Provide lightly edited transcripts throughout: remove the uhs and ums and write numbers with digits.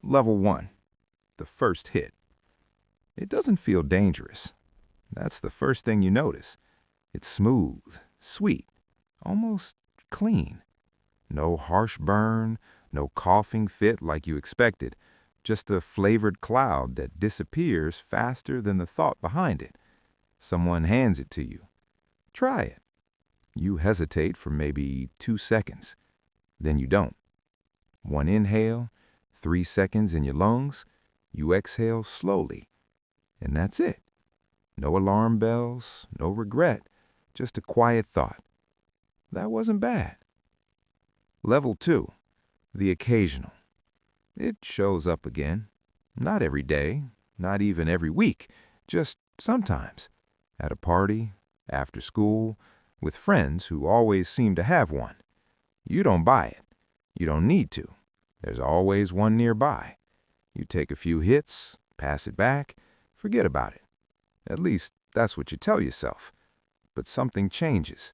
Level 1. The first hit. It doesn't feel dangerous. That's the first thing you notice. It's smooth, sweet, almost clean. No harsh burn, no coughing fit like you expected, just a flavored cloud that disappears faster than the thought behind it. Someone hands it to you. Try it. You hesitate for maybe 2 seconds. Then you don't. 1 inhale, 3 seconds in your lungs, you exhale slowly. And that's it. No alarm bells, no regret, just a quiet thought. That wasn't bad. Level 2. The occasional. It shows up again. Not every day, not even every week, just sometimes. At a party, after school, with friends who always seem to have one. You don't buy it. You don't need to. There's always one nearby. You take a few hits, pass it back, forget about it. At least that's what you tell yourself. But something changes.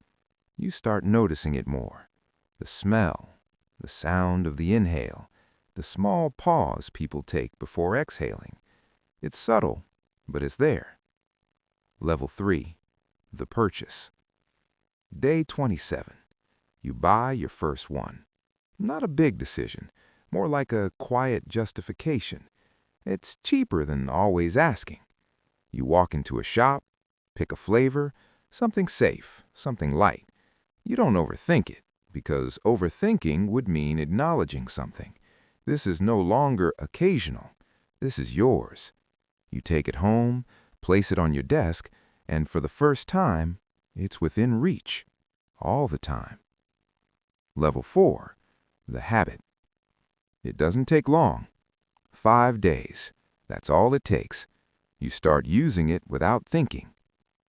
You start noticing it more. The smell, the sound of the inhale, the small pause people take before exhaling. It's subtle, but it's there. Level 3. The purchase. Day 27. You buy your first one. Not a big decision, more like a quiet justification. It's cheaper than always asking. You walk into a shop, pick a flavor, something safe, something light. You don't overthink it, because overthinking would mean acknowledging something. This is no longer occasional. This is yours. You take it home, place it on your desk, and for the first time, it's within reach. All the time. Level 4. The habit. It doesn't take long. 5 days. That's all it takes. You start using it without thinking.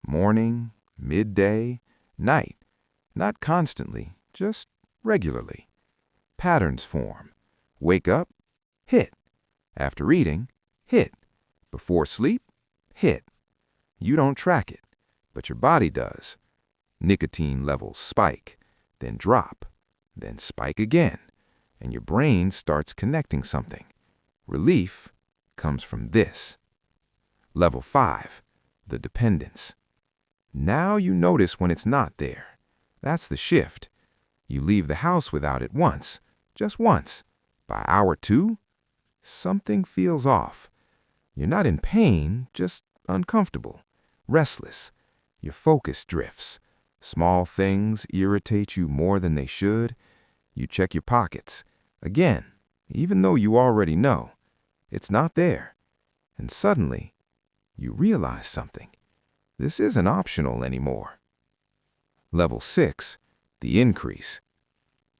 Morning, midday, night. Not constantly, just regularly. Patterns form. Wake up, hit. After eating, hit. Before sleep, hit. You don't track it, but your body does. Nicotine levels spike, then drop, then spike again, and your brain starts connecting something. Relief comes from this. Level 5. The dependence. Now you notice when it's not there. That's the shift. You leave the house without it once, just once. By hour 2, something feels off. You're not in pain, just uncomfortable, restless. Your focus drifts. Small things irritate you more than they should. You check your pockets. Again, even though you already know, it's not there. And suddenly, you realize something. This isn't optional anymore. Level 6. The increase.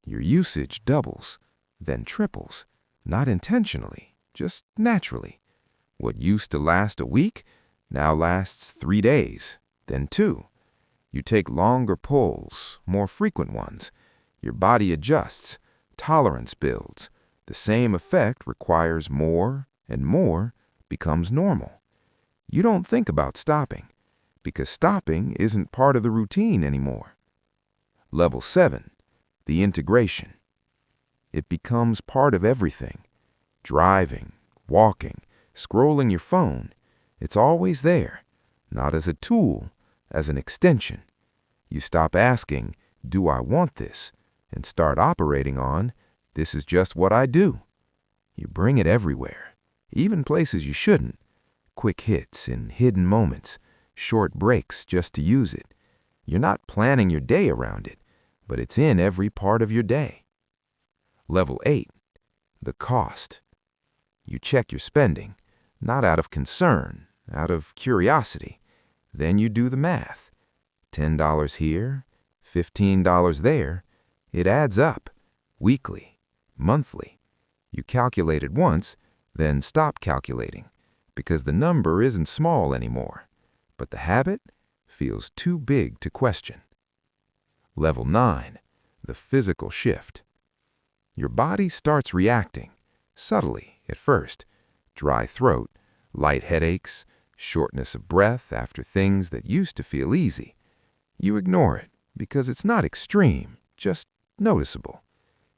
Your usage doubles, then triples. Not intentionally, just naturally. What used to last a week now lasts 3 days, then 2. You take longer pulls, more frequent ones. Your body adjusts, tolerance builds. The same effect requires more and more, becomes normal. You don't think about stopping, because stopping isn't part of the routine anymore. Level 7. The integration. It becomes part of everything. Driving, walking, scrolling your phone. It's always there, not as a tool, as an extension. You stop asking, do I want this? And start operating on, this is just what I do. You bring it everywhere, even places you shouldn't. Quick hits in hidden moments, short breaks just to use it. You're not planning your day around it, but it's in every part of your day. Level 8. The cost. You check your spending, not out of concern, out of curiosity. Then you do the math. $10 here, $15 there. It adds up, weekly, monthly. You calculate it once, then stop calculating, because the number isn't small anymore. But the habit feels too big to question. Level 9. The physical shift. Your body starts reacting, subtly at first. Dry throat, light headaches, shortness of breath after things that used to feel easy. You ignore it because it's not extreme, just noticeable.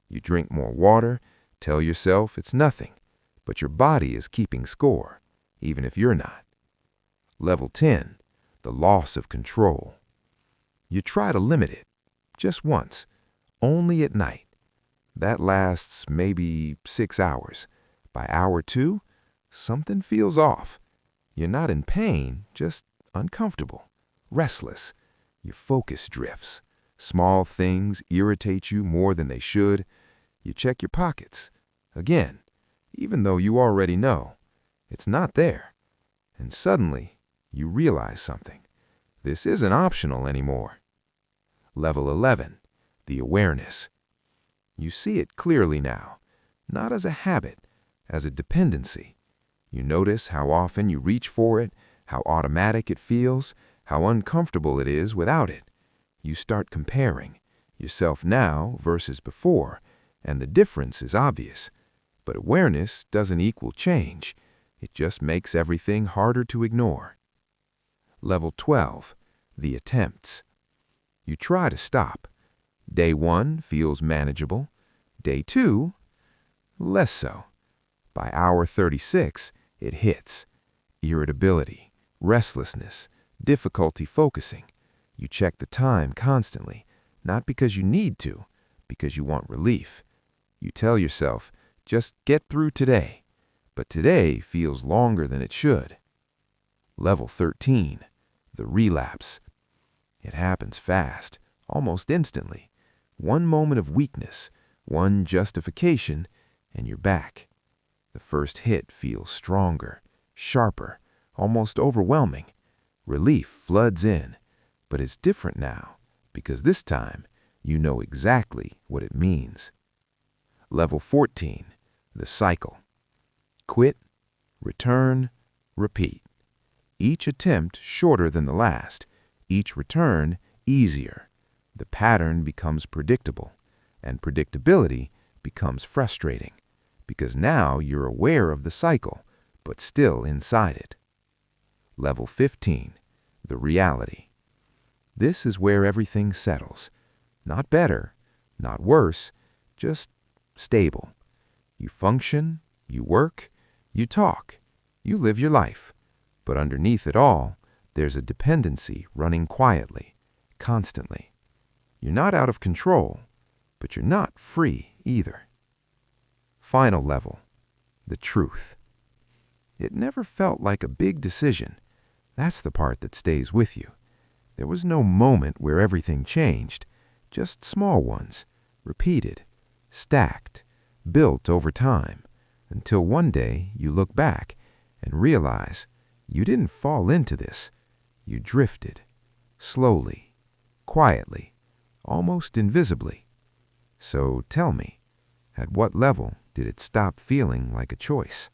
You drink more water, tell yourself it's nothing. but your body is keeping score, even if you're not. Level 10, the loss of control. You try to limit it, just once, only at night. That lasts maybe 6 hours. By hour 2, something feels off. You're not in pain, just uncomfortable, restless. Your focus drifts. Small things irritate you more than they should. You check your pockets. Again, even though you already know, it's not there. And suddenly, you realize something. This isn't optional anymore. Level 11, the awareness. You see it clearly now, not as a habit, as a dependency. You notice how often you reach for it, how automatic it feels, how uncomfortable it is without it. You start comparing yourself now versus before, and the difference is obvious. But awareness doesn't equal change. It just makes everything harder to ignore. Level 12, the attempts. You try to stop. Day 1 feels manageable. Day 2, less so. By hour 36, it hits. Irritability, restlessness, difficulty focusing. You check the time constantly, not because you need to, because you want relief. You tell yourself, just get through today. But today feels longer than it should. Level 13, the relapse. It happens fast, almost instantly. One moment of weakness, one justification, and you're back. The first hit feels stronger, sharper, almost overwhelming. Relief floods in, but it's different now, because this time you know exactly what it means. Level 14, the cycle. Quit, return, repeat. Each attempt shorter than the last, each return easier. The pattern becomes predictable, and predictability becomes frustrating, because now you're aware of the cycle, but still inside it. Level 15, the reality. This is where everything settles. Not better, not worse, just stable. You function, you work, you talk, you live your life. But underneath it all, there's a dependency running quietly, constantly. You're not out of control, but you're not free either. Final level, the truth. It never felt like a big decision. That's the part that stays with you. There was no moment where everything changed, just small ones, repeated, stacked, built over time, until one day you look back and realize you didn't fall into this. You drifted, slowly, quietly, almost invisibly. So tell me, at what level did it stop feeling like a choice?